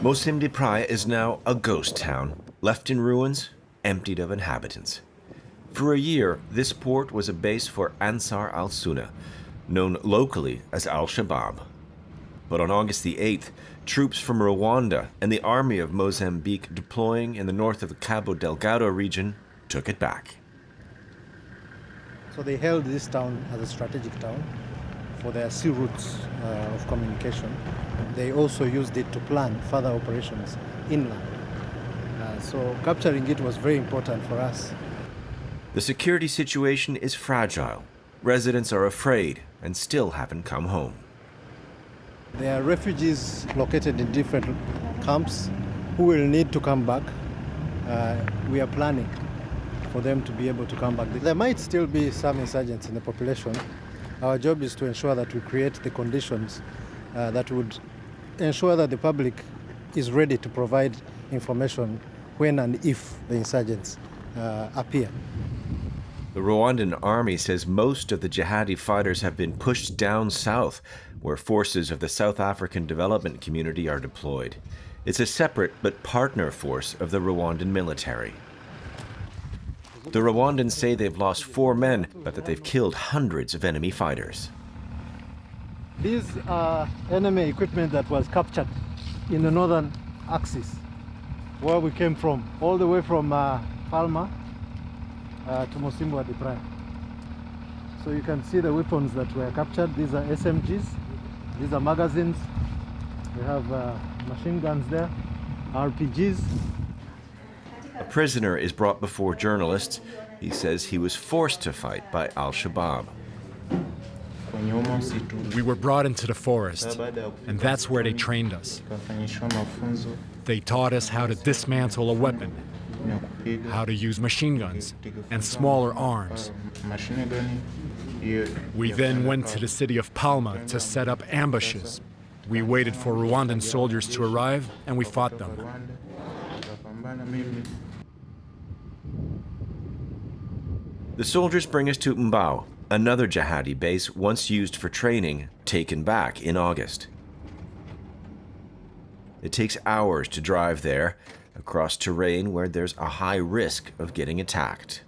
Mozambique is now a ghost town, left in ruins, emptied of inhabitants. For a year, this port was a base for Ansar al-Sunna, known locally as Al-Shabaab. But on August the 8th, troops from Rwanda and the army of Mozambique deploying in the north of the Cabo Delgado region took it back. So they held this town as a strategic town for their sea routes of communication. They also used it to plan further operations inland. So capturing it was very important for us. The security situation is fragile. Residents are afraid and still haven't come home. There are refugees located in different camps who will need to come back. We are planning for them to be able to come back. There might still be some insurgents in the population. Our job is to ensure that we create the conditions that would ensure that the public is ready to provide information when and if the insurgents appear. The Rwandan army says most of the jihadi fighters have been pushed down south, where forces of the South African Development Community are deployed. It's a separate but partner force of the Rwandan military. The Rwandans say they've lost 4 men, but that they've killed hundreds of enemy fighters. These are enemy equipment that was captured in the northern axis, where we came from, all the way from Palma to Mozambique. So you can see the weapons that were captured. These are SMGs, these are magazines. We have machine guns there, RPGs. A prisoner is brought before journalists. He says he was forced to fight by Al-Shabaab. We were brought into the forest, and that's where they trained us. They taught us how to dismantle a weapon, how to use machine guns and smaller arms. We then went to the city of Palma to set up ambushes. We waited for Rwandan soldiers to arrive, and we fought them. The soldiers bring us to Mbao, another jihadi base once used for training, taken back in August. It takes hours to drive there, across terrain where there's a high risk of getting attacked.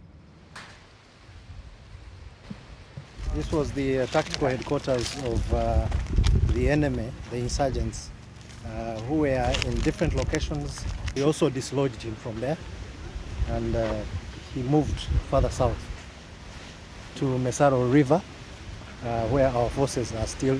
This was the tactical headquarters of the enemy, the insurgents, who were in different locations. We also dislodged him from there, and he moved further south to Mesaro River, where our forces are still,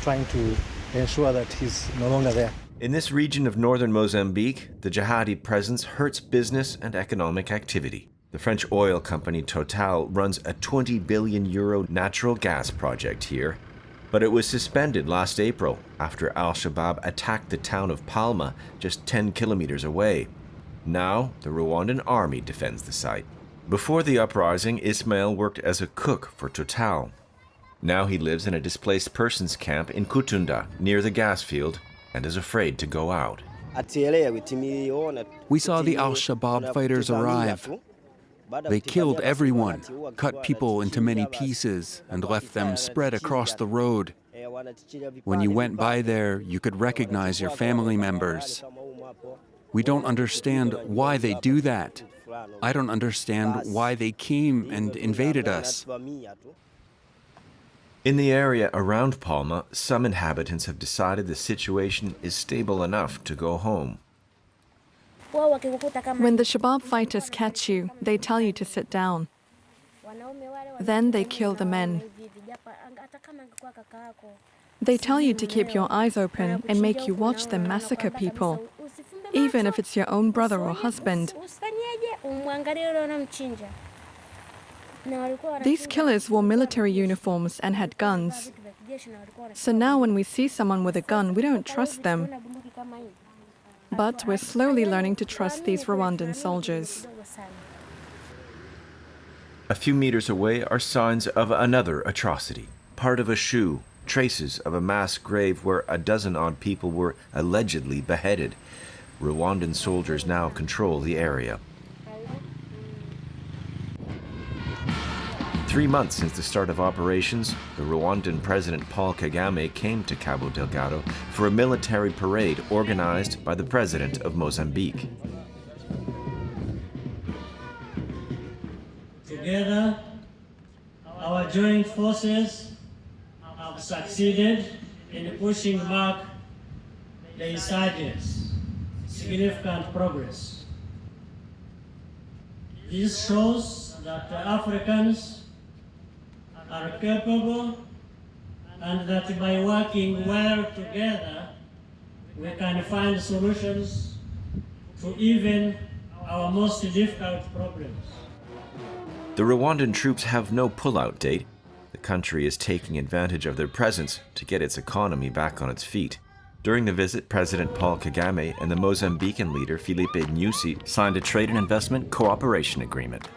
trying to ensure that he's no longer there. In this region of northern Mozambique, the jihadi presence hurts business and economic activity. The French oil company Total runs a €20 billion natural gas project here, but it was suspended last April after Al-Shabaab attacked the town of Palma, just 10 kilometers away. Now, the Rwandan army defends the site. Before the uprising, Ismail worked as a cook for Total. Now he lives in a displaced persons camp in Kutunda, near the gas field, and is afraid to go out. We saw the Al-Shabaab fighters arrive. They killed everyone, cut people into many pieces, and left them spread across the road. When you went by there, you could recognize your family members. We don't understand why they do that. I don't understand why they came and invaded us. In the area around Palma, some inhabitants have decided the situation is stable enough to go home. When the Shabaab fighters catch you, they tell you to sit down. Then they kill the men. They tell you to keep your eyes open and make you watch them massacre people, even if it's your own brother or husband. These killers wore military uniforms and had guns. So now when we see someone with a gun, we don't trust them. But we're slowly learning to trust these Rwandan soldiers. A few meters away are signs of another atrocity. Part of a shoe, traces of a mass grave where a dozen-odd people were allegedly beheaded. Rwandan soldiers now control the area. 3 months since the start of operations, the Rwandan President Paul Kagame came to Cabo Delgado for a military parade organized by the President of Mozambique. Together, our joint forces have succeeded in pushing back the insurgents. Significant progress. This shows that the Africans are capable and that by working well together, we can find solutions to even our most difficult problems. The Rwandan troops have no pullout date. The country is taking advantage of their presence to get its economy back on its feet. During the visit, President Paul Kagame and the Mozambican leader Filipe Nyusi signed a trade and investment cooperation agreement.